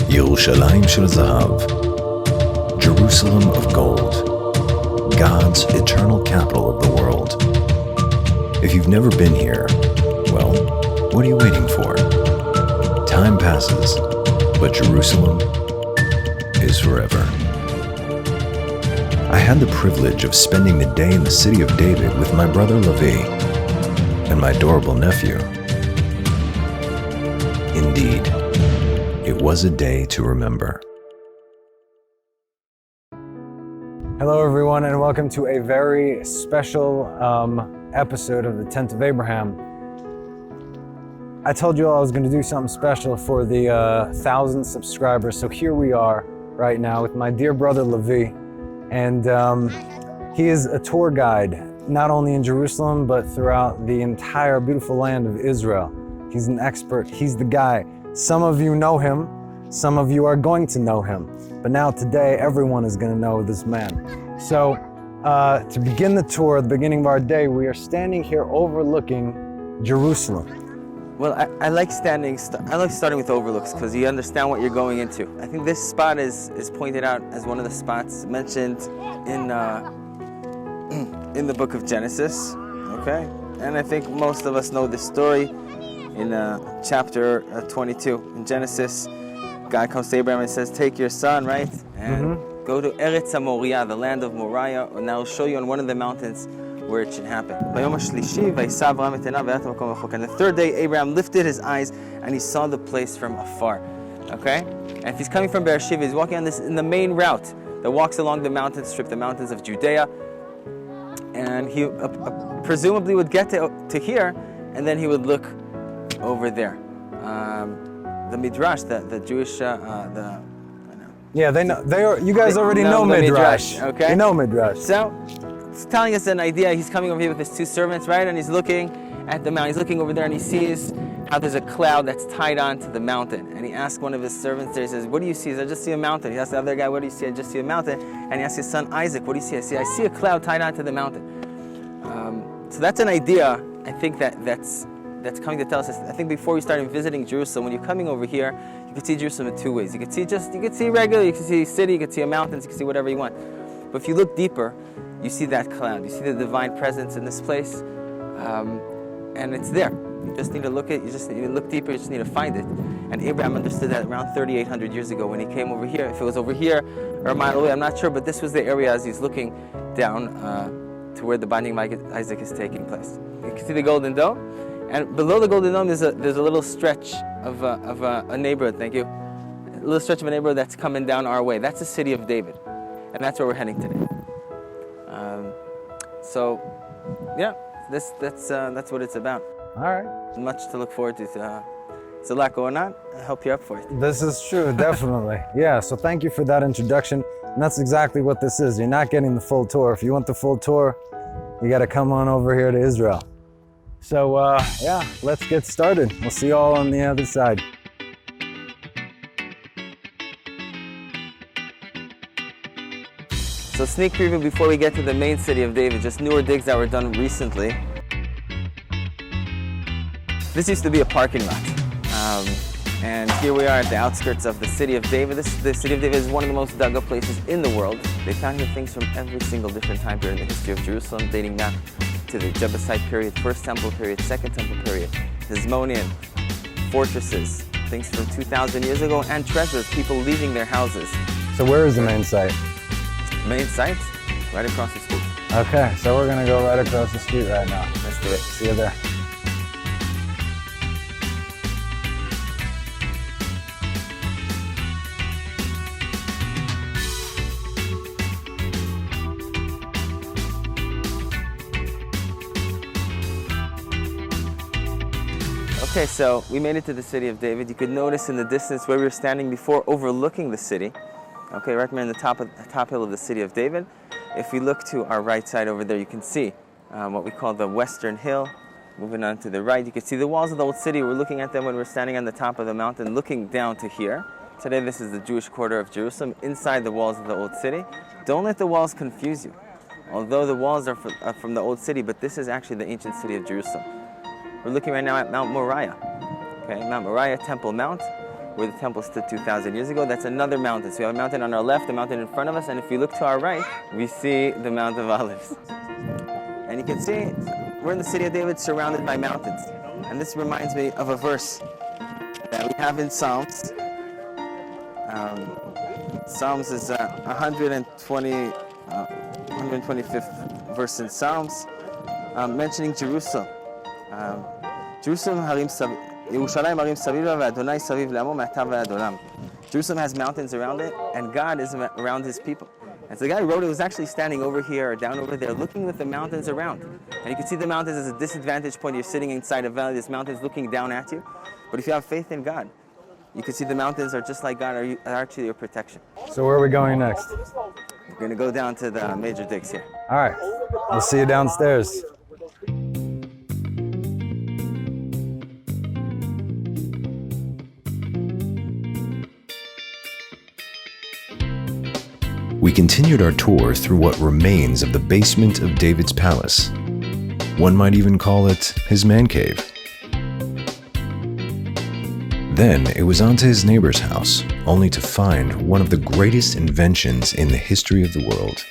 Yerushalayim shel Zahav, Jerusalem of gold, God's eternal capital of the world. If you've never been here, well, what are you waiting for? Time passes, but Jerusalem is forever. I had the privilege of spending the day in the city of David with my brother Levi and my adorable nephew. Indeed, it was a day to remember. Hello everyone, and welcome to a very special episode of the Tent of Abraham. I told you all I was going to do something special for the 1,000 subscribers, so here we are right now with my dear brother Levi, and he is a tour guide, not only in Jerusalem, but throughout the entire beautiful land of Israel. He's an expert, he's the guy. Some of you know him, some of you are going to know him, but now today everyone is going to know this man. So to begin the tour, at the beginning of our day, we are standing here overlooking Jerusalem. Well, I like starting with overlooks because you understand what you're going into. I think this spot is pointed out as one of the spots mentioned in the book of Genesis, okay? And I think most of us know this story in chapter 22. In Genesis, God comes to Abraham and says, take your son, right? And go to Eretz Moriah, the land of Moriah, and I'll show you on one of the mountains where it should happen. And the third day, Abraham lifted his eyes and he saw the place from afar. Okay? And if he's coming from Beersheba, he's walking on this in the main route that walks along the mountain strip, the mountains of Judea. And he presumably would get to here, and then he would look over there. The Midrash, the Jewish, Yeah, they know. You guys already know Midrash. Okay? You know Midrash. So, it's telling us an idea. He's coming over here with his two servants, right? And he's looking at the mountain. He's looking over there and he sees how there's a cloud that's tied on to the mountain. And he asks one of his servants there, he says, what do you see? He says, I just see a mountain. He asks the other guy, what do you see? I just see a mountain. And he asks his son Isaac, what do you see? I see a cloud tied on to the mountain. So that's an idea, I think, that's coming to tell us. I think before we started visiting Jerusalem, when you're coming over here, you can see Jerusalem in two ways. You can see regular, you can see a city, you can see a mountain, you can see whatever you want. But if you look deeper, you see that cloud. You see the divine presence in this place, and it's there. You just need to look at. You just need to look deeper. You just need to find it. And Abraham understood that around 3,800 years ago when he came over here. If it was over here or a mile away, I'm not sure. But this was the area as he's looking down to where the binding of Isaac is taking place. You can see the Golden Dome, and below the Golden Dome there's a little stretch of a neighborhood. Thank you. A little stretch of a neighborhood that's coming down our way. That's the city of David, and that's where we're heading today. So, yeah, that's what it's about. All right. Much to look forward to. It's a lot going on. I hope you're up for it. This is true, definitely. Yeah, so thank you for that introduction. And that's exactly what this is. You're not getting the full tour. If you want the full tour, you got to come on over here to Israel. So, yeah, let's get started. We'll see you all on the other side. So sneak preview before we get to the main city of David, just newer digs that were done recently. This used to be a parking lot. And here we are at the outskirts of the city of David. The city of David is one of the most dug up places in the world. They found here things from every single different time period in the history of Jerusalem, dating back to the Jebusite period, First Temple period, Second Temple period, the Hasmonean, fortresses, things from 2,000 years ago, and treasures, people leaving their houses. So where is the main site? Main site, right across the street. Okay, so we're gonna go right across the street right now. Let's do it. See you there. Okay, so we made it to the city of David. You could notice in the distance where we were standing before, overlooking the city. Okay, right in the top hill of the city of David. If we look to our right side over there, you can see what we call the Western Hill. Moving on to the right, you can see the walls of the old city. We're looking at them when we're standing on the top of the mountain, looking down to here. Today, this is the Jewish quarter of Jerusalem, inside the walls of the old city. Don't let the walls confuse you. Although the walls are from the old city, but this is actually the ancient city of Jerusalem. We're looking right now at Mount Moriah. Okay, Mount Moriah, Temple Mount. where the temple stood 2,000 years ago. That's another mountain. So we have a mountain on our left, a mountain in front of us, and if you look to our right, we see the Mount of Olives. And you can see we're in the city of David surrounded by mountains. And this reminds me of a verse that we have in Psalms. Psalms is 125th verse in Psalms, mentioning Jerusalem. Jerusalem has mountains around it, and God is around his people. And so the guy who wrote it was actually standing over here or down over there, looking with the mountains around. And you can see the mountains as a disadvantage point. You're sitting inside a valley, this mountain's looking down at you. But if you have faith in God, you can see the mountains are just like God, are actually your protection. So where are we going next? We're going to go down to the major digs here. All right, we'll see you downstairs. We continued our tour through what remains of the basement of David's palace. One might even call it his man cave. Then it was on to his neighbor's house, only to find one of the greatest inventions in the history of the world.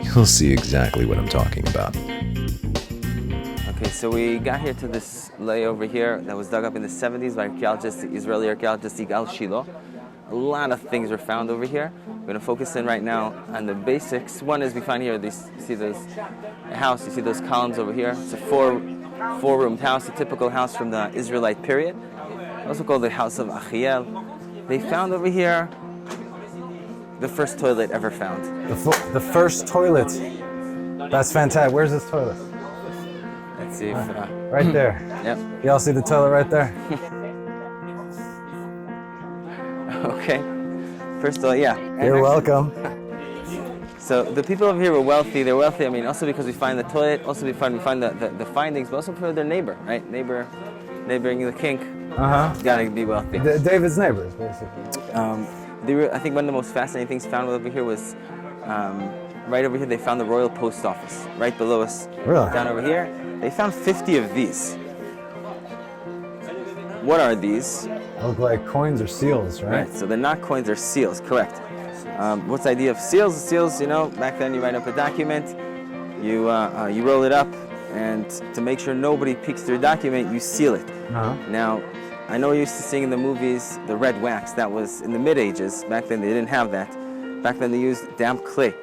You'll see exactly what I'm talking about. Okay, so we got here to this lay over here that was dug up in the 70s by Israeli archaeologist Yigal Shiloh. A lot of things were found over here. We're going to focus in right now on the basics. One is we find here, you see those house, you see those columns over here. It's a four-roomed house, a typical house from the Israelite period. Also called the house of Achiel. They found over here the first toilet ever found. The first toilet. That's fantastic. Where's this toilet? Let's see if... Right there. Yep. Y'all see the toilet right there? Okay. First of all, yeah. You're welcome. So the people over here were wealthy. They're wealthy, I mean, also because we find the toilet, also we find the findings, but also for their neighbor, right? Neighboring the king. Gotta be wealthy. David's neighbors, basically. I think one of the most fascinating things found over here was right over here. They found the royal post office right below us. Really? Down over here, they found 50 of these. What are these? Look like coins or seals, right? Right. So they're not coins; they're seals. Correct. What's the idea of seals? Seals, you know, back then you write up a document, you roll it up, and to make sure nobody peeks through your document, you seal it. Now, I know you're used to seeing in the movies the red wax. That was in the mid-ages. Back then they didn't have that. Back then they used damp clay.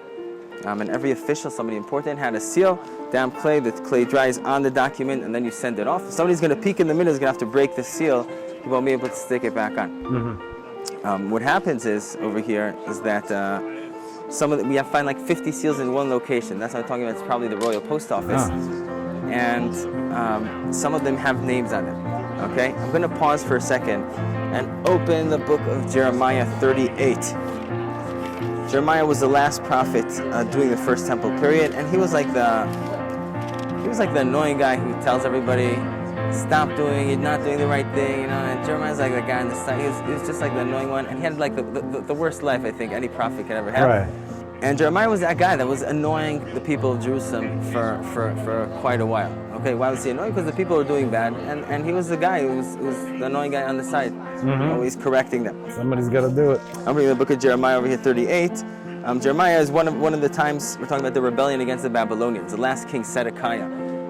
And every official, somebody important, had a seal, damp clay. The clay dries on the document, and then you send it off. If somebody's going to peek in the middle, is going to have to break the seal. You won't be able to stick it back on. What happens is over here is that we find like 50 seals in one location. That's what I'm talking about. It's probably the royal post office, and some of them have names on them. Okay, I'm going to pause for a second and open the book of Jeremiah 38. Jeremiah was the last prophet during the first temple period, and he was like the annoying guy who tells everybody, stop doing, you're not doing the right thing, you know. And Jeremiah's like the guy on the side. He was just like the annoying one, and he had like the worst life I think any prophet could ever have. Right. And Jeremiah was that guy that was annoying the people of Jerusalem for quite a while. Okay, why was he annoying? Because the people were doing bad, and he was the guy who was the annoying guy on the side, always correcting them. Somebody's got to do it. I'm reading the book of Jeremiah over here, 38. Jeremiah is one of the times we're talking about the rebellion against the Babylonians. The last king, Zedekiah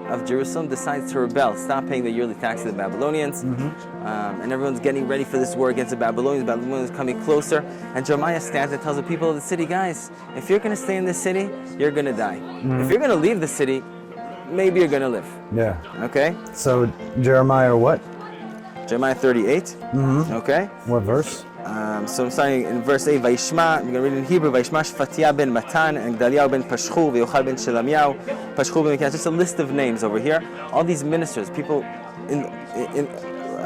of Jerusalem, decides to rebel, stop paying the yearly tax to the Babylonians, and everyone's getting ready for this war against the Babylonians. The Babylonians are coming closer, and Jeremiah stands and tells the people of the city, guys, if you're going to stay in this city, you're going to die. If you're going to leave the city, maybe you're going to live. Yeah. Okay? So Jeremiah what? Jeremiah 38. Okay? What verse? So I'm starting in verse 8. Vayishma, I'm going to read in Hebrew. Vayishma Shfatia ben Matan and Gedaliah ben Pashchu, V'yochai ben Shelamiyahu, Pashchu ben Mekah. Just a list of names over here. All these ministers, people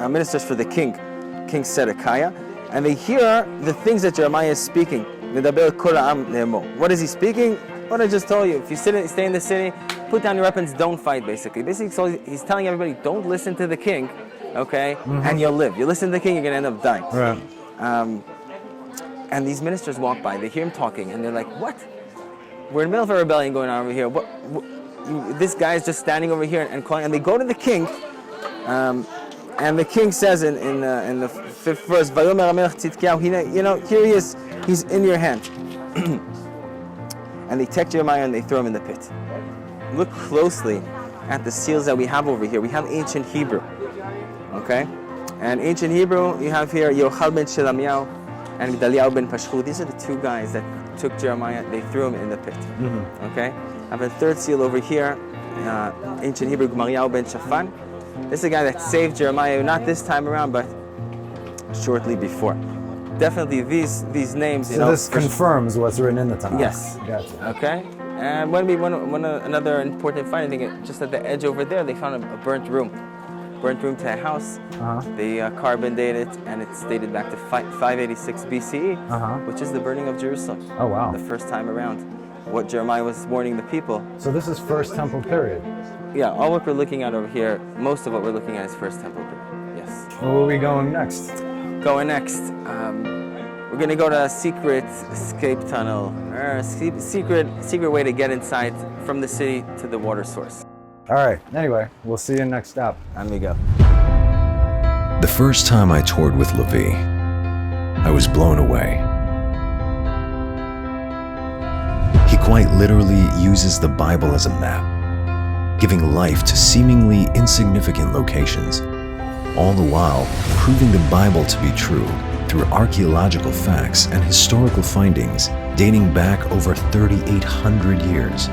ministers for the king Zedekiah, and they hear the things that Jeremiah is speaking. What is he speaking? What I just told you. If you stay in the city, put down your weapons, don't fight, basically. So he's telling everybody, don't listen to the king, okay, and you'll live. You listen to the king, you're going to end up dying. Right. And these ministers walk by, they hear him talking, and they're like, what? We're in the middle of a rebellion going on over here. This guy is just standing over here and calling, and they go to the king, and And the king says in the fifth verse, "Vayomer HaMelech Tzidkiyahu," you know, here he is, he's in your hand. And they take Jeremiah and they throw him in the pit. Look closely at the seals that we have over here. We have ancient Hebrew, okay? And ancient Hebrew, you have here Yochal ben Shelamiah and Gedaliah ben Pashchu. These are the two guys that took Jeremiah, they threw him in the pit, okay? I have a third seal over here, ancient Hebrew, Gemariah ben Shaphan. This is a guy that saved Jeremiah, not this time around, but shortly before. Definitely these names, you So know. this confirms what's written in the Tanakh. Yes. Gotcha. Okay. And another important find, I think just at the edge over there, they found a burnt room to a house. They carbon dated it, and it's dated back to 586 BCE, which is the burning of Jerusalem. Oh, wow. The first time around. What Jeremiah was warning the people. So this is First Temple period. Yeah, all what we're looking at over here, most of what we're looking at is First Temple period. Yes. Where are we going next? Going next, we're gonna go to a secret escape tunnel, or a secret way to get inside from the city to the water source. All right. Anyway, we'll see you next stop. Amigo. The first time I toured with Levi, I was blown away. He quite literally uses the Bible as a map, giving life to seemingly insignificant locations, all the while proving the Bible to be true through archaeological facts and historical findings dating back over 3,800 years.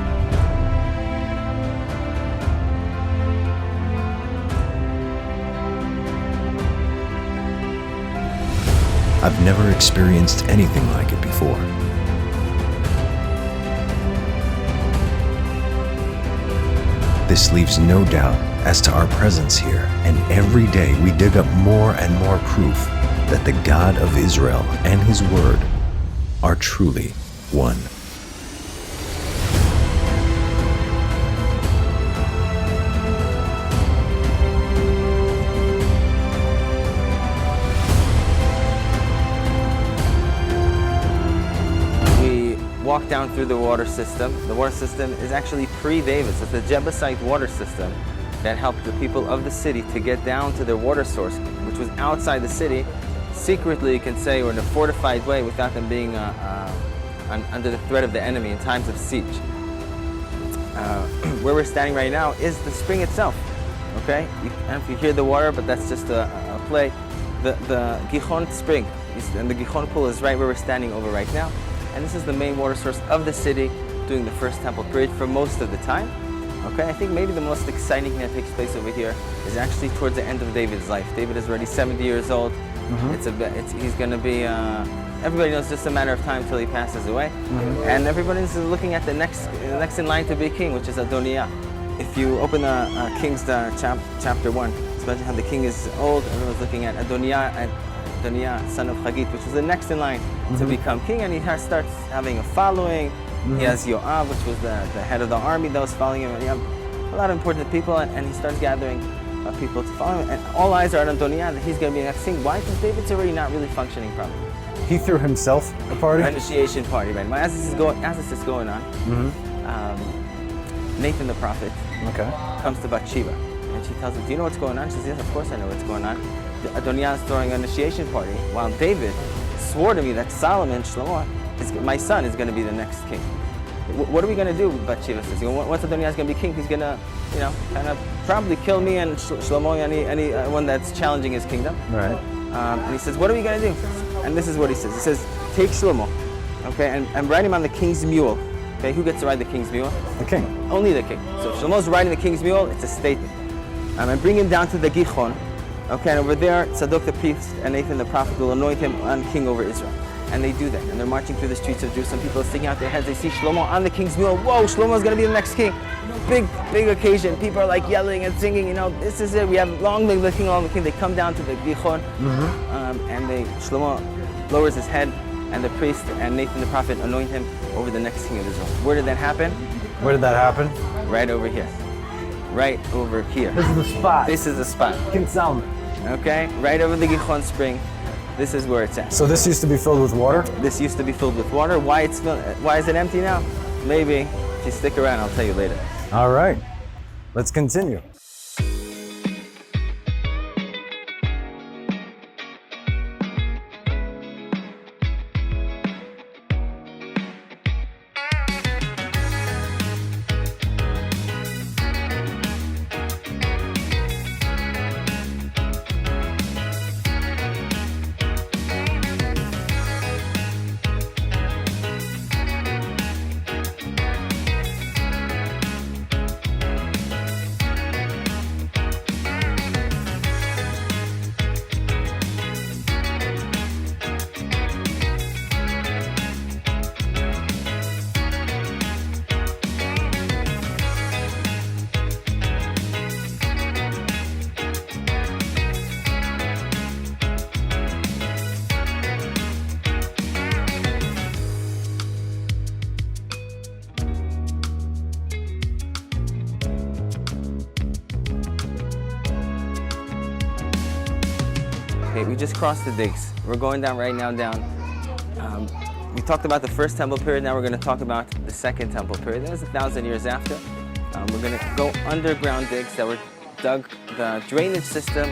I've never experienced anything like it before. This leaves no doubt as to our presence here, and every day we dig up more and more proof that the God of Israel and His Word are truly one. Walk down through the water system. The water system is actually pre-David. So it's the Jebusite water system that helped the people of the city to get down to their water source, which was outside the city, secretly, you can say, or in a fortified way, without them being under the threat of the enemy in times of siege. Where we're standing right now is the spring itself. Okay, I don't know if you hear the water, but that's just a play. The Gihon Spring and the Gihon pool is right where we're standing over right now. And this is the main water source of the city during the First Temple period for most of the time. Okay, I think maybe the most exciting thing that takes place over here is actually towards the end of David's life. David is already 70 years old. He's going to be, everybody knows just a matter of time till he passes away. And everybody's looking at the next in line to be king, which is Adoniah. If you open Kings chapter 1, imagine how the king is old. Everyone's looking at Adoniah, son of Chagit, which was the next in line to become king, and he starts having a following. He has Yoav, which was the head of the army that was following him, and you have a lot of important people, and he starts gathering people to follow him, and all eyes are on Adoniah, that he's going to be the next king. Why? Because David's already not really functioning properly. He threw himself a party? An initiation party, right? As this is going on, Nathan the prophet comes to Bathsheba, and she tells him, "Do you know what's going on?" She says, "Yes, of course I know what's going on. Adoniah is throwing an initiation party, while David swore to me that Solomon, Shlomo, my son, is going to be the next king. What are we going to do?" Bathsheba says, "Once Adoniah is going to be king, he's going to, kind of probably kill me and Shlomo, anyone that's challenging his kingdom." Right. And he says, "What are we going to do?" And this is what he says. He says, "Take Shlomo, okay, and ride him on the king's mule." Okay, who gets to ride the king's mule? The king. Only the king. So if Shlomo's riding the king's mule, it's a statement. And bring him down to the Gihon. Okay, and over there, Tzadok the priest and Nathan the prophet will anoint him on king over Israel. And they do that. And they're marching through the streets of Jerusalem. People are sticking out their heads. They see Shlomo on the king's mule. Whoa, Shlomo's going to be the next king. Big occasion. People are like yelling and singing. This is it. We have long live the king, long live the king. They come down to the Gihon. And Shlomo lowers his head. And the priest and Nathan the prophet anoint him over the next king of Israel. Where did that happen? Where did that happen? Right over here. Right over here. This is the spot. This is the spot. King Solomon. Okay, right over the Gihon Spring. This is where it's at. So this used to be filled with water? This used to be filled with water. Why is it empty now? Maybe. If you stick around, I'll tell you later. All right. Let's continue. just crossed the digs. We're going down right now down. We talked about the first temple period. Now we're going to talk about the second temple period. That was 1,000 years after. We're going to go underground digs that were dug the drainage system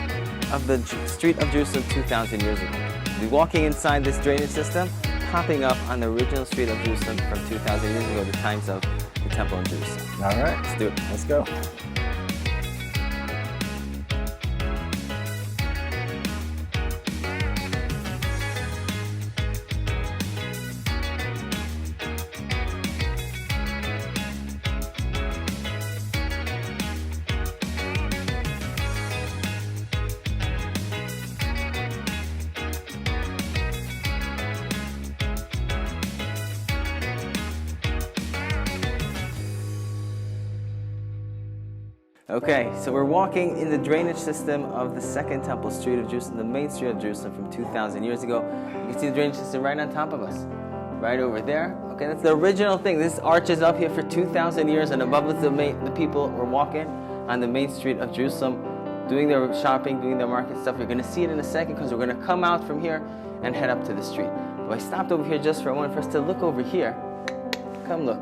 of the street of Jerusalem 2,000 years ago. We'll be walking inside this drainage system, popping up on the original street of Jerusalem from 2,000 years ago, the times of the temple in Jerusalem. All right, Let's do it. let's go. Okay, so we're walking in the drainage system of the second temple street of Jerusalem, the main street of Jerusalem from 2,000 years ago. You can see the drainage system right on top of us, right over there. Okay, that's the original thing. This arch is up here for 2,000 years, and above us the people were walking on the main street of Jerusalem, doing their shopping, doing their market stuff. You're going to see it in a second because we're going to come out from here and head up to the street. So I stopped over here just for a moment for us to look over here. Come look.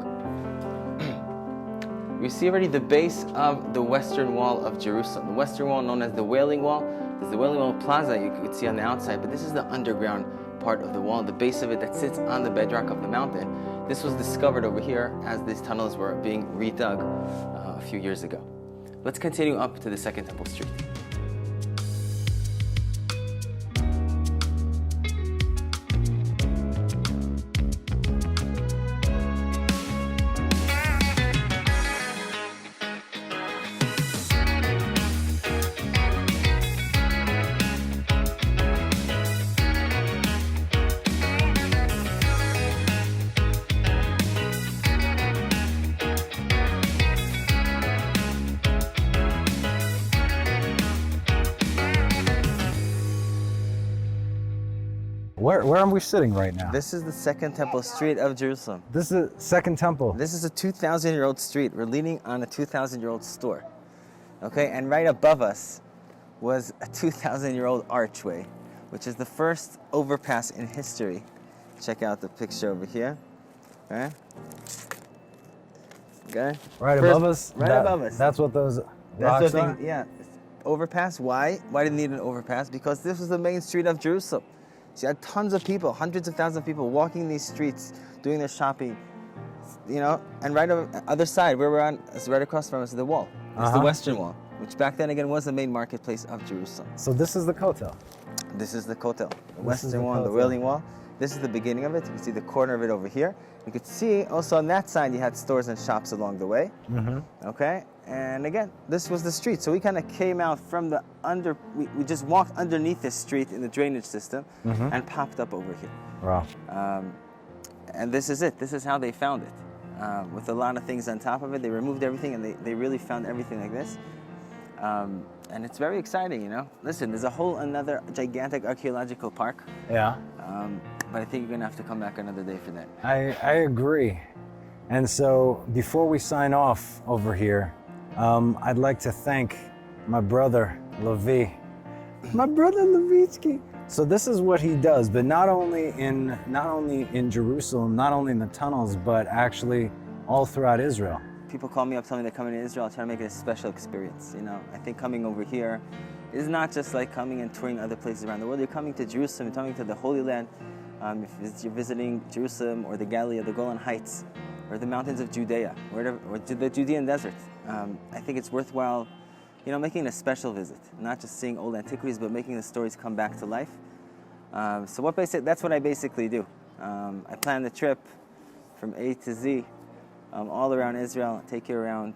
We see already the base of the western wall of Jerusalem. The western wall known as the Wailing Wall. There's the Wailing Wall Plaza you could see on the outside, but this is the underground part of the wall, the base of it that sits on the bedrock of the mountain. This was discovered over here as these tunnels were being redug a few years ago. Let's continue up to the second temple street. Where are we sitting right now? This is the second temple street of Jerusalem. This is the second temple. This is a 2,000-year-old street. We're leaning on a 2,000-year-old store. Okay, and right above us was a 2,000-year-old archway, which is the first overpass in history. Check out the picture over here. Right? Okay. Right above us? Right above us. That's what those That's rocks are? what yeah. Overpass. Why? Why did it need an overpass? Because this was the main street of Jerusalem. So you had tons of people, hundreds of thousands of people walking these streets, doing their shopping, you know, and right on the other side, where we're on, is right across from us, the wall. It's the Western Wall, which back then, again, was the main marketplace of Jerusalem. So this is the Kotel. This is the Kotel, the Western the Wall, the Kotel. Wailing Wall. This is the beginning of it. You can see the corner of it over here. You could see also on that side, you had stores and shops along the way. Okay, and again, this was the street. So we kind of came out from the we just walked underneath this street in the drainage system and popped up over here. Wow. And this is it. This is how they found it. With a lot of things on top of it. They removed everything and they really found everything like this. And it's very exciting, you know. Listen, there's a whole another gigantic archaeological park. Yeah. But I think you're going to have to come back another day for that. I agree. And so before we sign off over here, I'd like to thank my brother, Levi. My brother, Levitsky. So this is what he does, but not only in Jerusalem, not only in the tunnels, but actually all throughout Israel. People call me up telling me they're coming to Israel, trying to make it a special experience. You know, I think coming over here is not just like coming and touring other places around the world. You're coming to Jerusalem, you're coming to the Holy Land. If you're visiting Jerusalem or the Galilee or the Golan Heights or the mountains of Judea or the Judean desert, I think it's worthwhile, you know, making a special visit, not just seeing old antiquities, but making the stories come back to life. So that's what I basically do. I plan the trip from A to Z, all around Israel, take you around,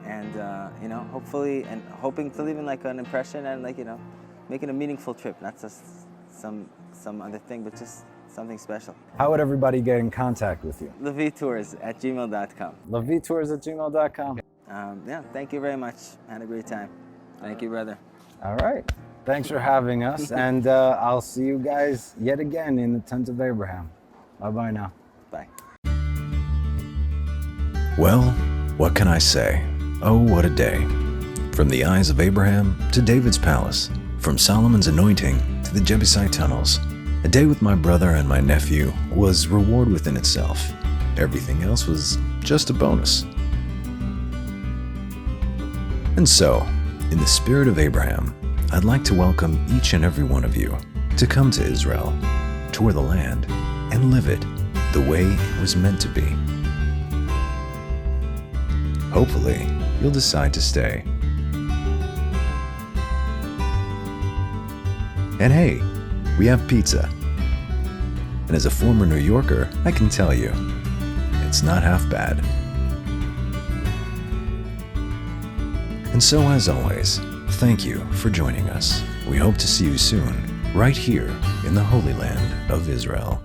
and you know, hopefully, and hoping to leave in like an impression and like, you know, making a meaningful trip, not just some other thing, but just something special. How would everybody get in contact with you? levitours@gmail.com. levitours@gmail.com. Yeah, thank you very much. I had a great time. Thank you, brother. All right. Thanks for having us. And I'll see you guys yet again in the Tent of Abraham. Bye-bye now. Bye. Well, what can I say? Oh, what a day. From the eyes of Abraham to David's palace, From Solomon's anointing to the Jebusite tunnels, a day with my brother and my nephew was reward within itself. Everything else was just a bonus. And so, in the spirit of Abraham, I'd like to welcome each and every one of you to come to Israel, tour the land, and live it the way it was meant to be. Hopefully, you'll decide to stay. And hey, we have pizza. And as a former New Yorker, I can tell you, it's not half bad. And so, as always, thank you for joining us. We hope to see you soon, right here in the Holy Land of Israel.